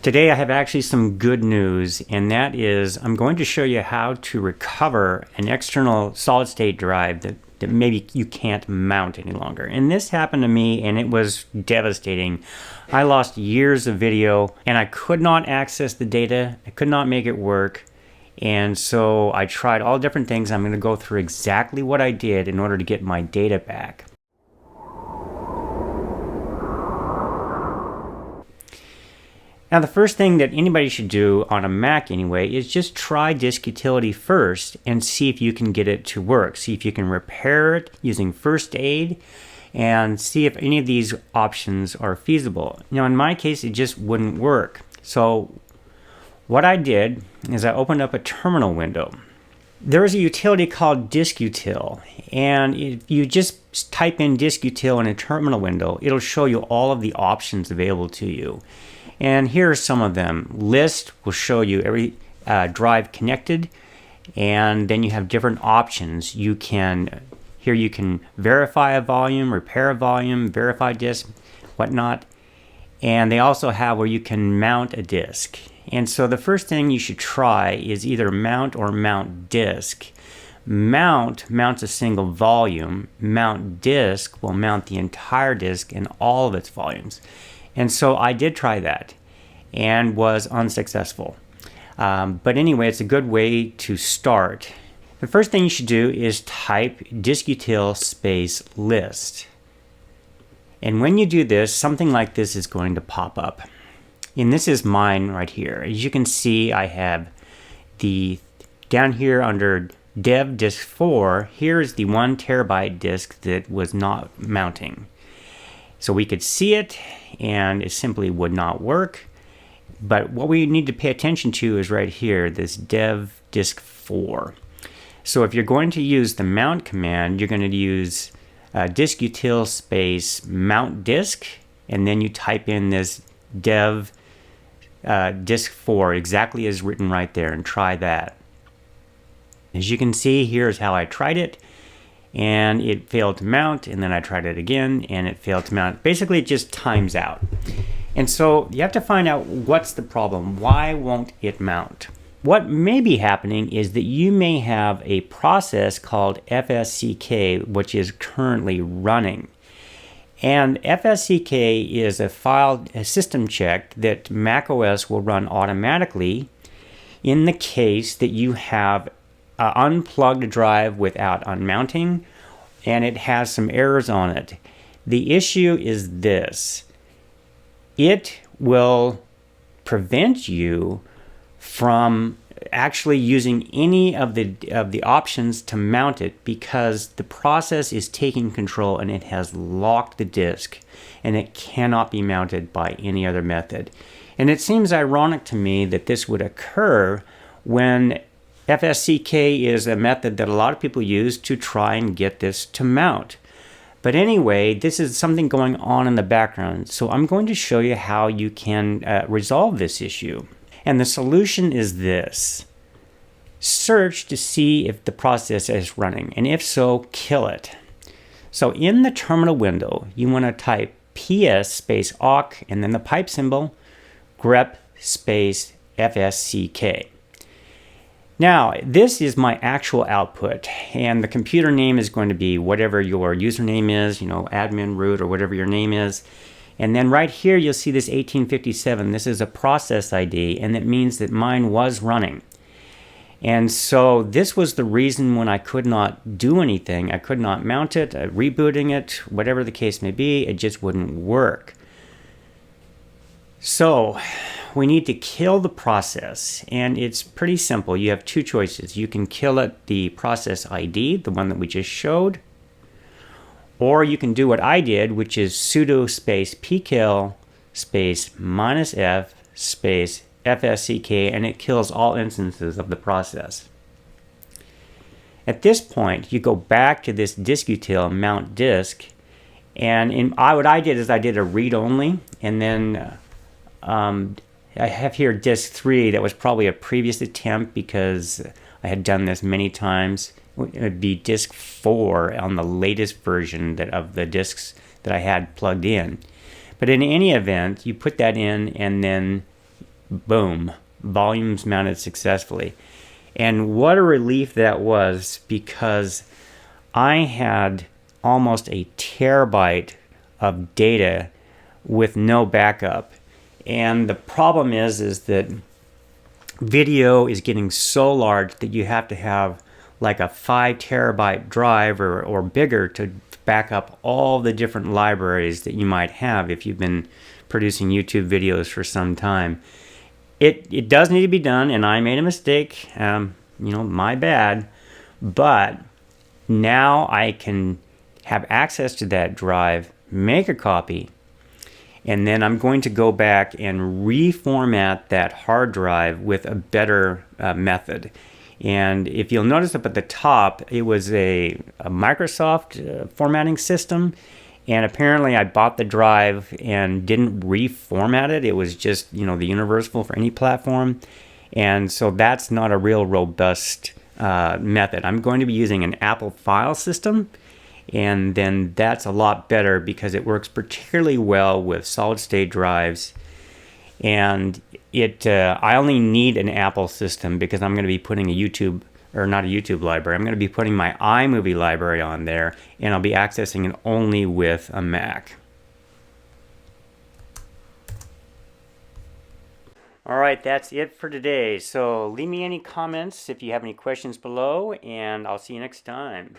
Today I have actually some good news, and that is I'm going to show you how to recover an external solid-state drive that maybe you can't mount any longer. And this happened to me, and it was devastating. I lost years of video, and I could not access the data. I could not make it work. And so I tried all different things. I'm going to go through exactly what I did in order to get my data back. Now, the first thing that anybody should do on a Mac anyway is just try diskutility first and see if you can get it to work. See if you can repair it using first aid and see if any of these options are feasible. Now, in my case, it just wouldn't work. So what I did is I opened up a terminal window. There is a utility called diskutil, and if you just type in diskutil in a terminal window, it'll show you all of the options available to you. And here are some of them. List will show you every drive connected, and then you have different options. Here you can verify a volume, repair a volume, verify disk, whatnot. And they also have where you can mount a disk. And so the first thing you should try is either mount or mount disk. Mount mounts a single volume. Mount disk will mount the entire disk and all of its volumes. And so I did try that and was unsuccessful. But anyway, it's a good way to start. The first thing you should do is type diskutil space list. And when you do this, something like this is going to pop up. And this is mine right here. As you can see, I have down here under dev disk 4, here is the 1 terabyte disk that was not mounting. So we could see it, and it simply would not work. But what we need to pay attention to is right here, this dev disk 4. So if you're going to use the mount command, you're going to use diskutil space mount disk, and then you type in this dev disk 4 exactly as written right there, and try that. As you can see, here's how I tried it. And it failed to mount, and then I tried it again, and it failed to mount. Basically, it just times out. And so you have to find out what's the problem. Why won't it mount? What may be happening is that you may have a process called Fsck, which is currently running. And Fsck is a system check that macOS will run automatically in the case that you have unplugged a drive without unmounting, and it has some errors on it. The issue is this: it will prevent you from actually using any of the options to mount it, because the process is taking control and it has locked the disk, and it cannot be mounted by any other method. And it seems ironic to me that this would occur when Fsck is a method that a lot of people use to try and get this to mount. But anyway, this is something going on in the background, so I'm going to show you how you can resolve this issue. And the solution is this: search to see if the process is running, and if so, kill it. So in the terminal window, you want to type ps space awk and then the pipe symbol, grep space fsck. Now, this is my actual output, and the computer name is going to be whatever your username is, admin, root, or whatever your name is. And then right here, you'll see this 1857. This is a process ID, and it means that mine was running. And so this was the reason when I could not do anything. I could not mount it, rebooting it, whatever the case may be, it just wouldn't work. So we need to kill the process, and it's pretty simple. You have two choices. You can kill it, the process ID, the one that we just showed, or you can do what I did, which is sudo space pkill space -f space fsck, and it kills all instances of the process. At this point, you go back to this diskutil mount disk, and what I did is I did a read only, and then I have here disk 3. That was probably a previous attempt because I had done this many times. It would be disk 4 on the latest version of the disks that I had plugged in. But in any event, you put that in, and then boom, volumes mounted successfully. And what a relief that was, because I had almost a terabyte of data with no backup. And the problem is that video is getting so large that you have to have like a 5 terabyte drive or bigger to back up all the different libraries that you might have if you've been producing YouTube videos for some time. It does need to be done, and I made a mistake, my bad, but now I can have access to that drive, make a copy, and then I'm going to go back and reformat that hard drive with a better method. And if you'll notice up at the top, it was a Microsoft formatting system. And apparently I bought the drive and didn't reformat it. It was just, the universal for any platform. And so that's not a real robust method. I'm going to be using an Apple file system. And then that's a lot better because it works particularly well with solid state drives. And I only need an Apple system because I'm going to be putting not a YouTube library. I'm going to be putting my iMovie library on there, and I'll be accessing it only with a Mac. All right, that's it for today. So leave me any comments if you have any questions below, and I'll see you next time.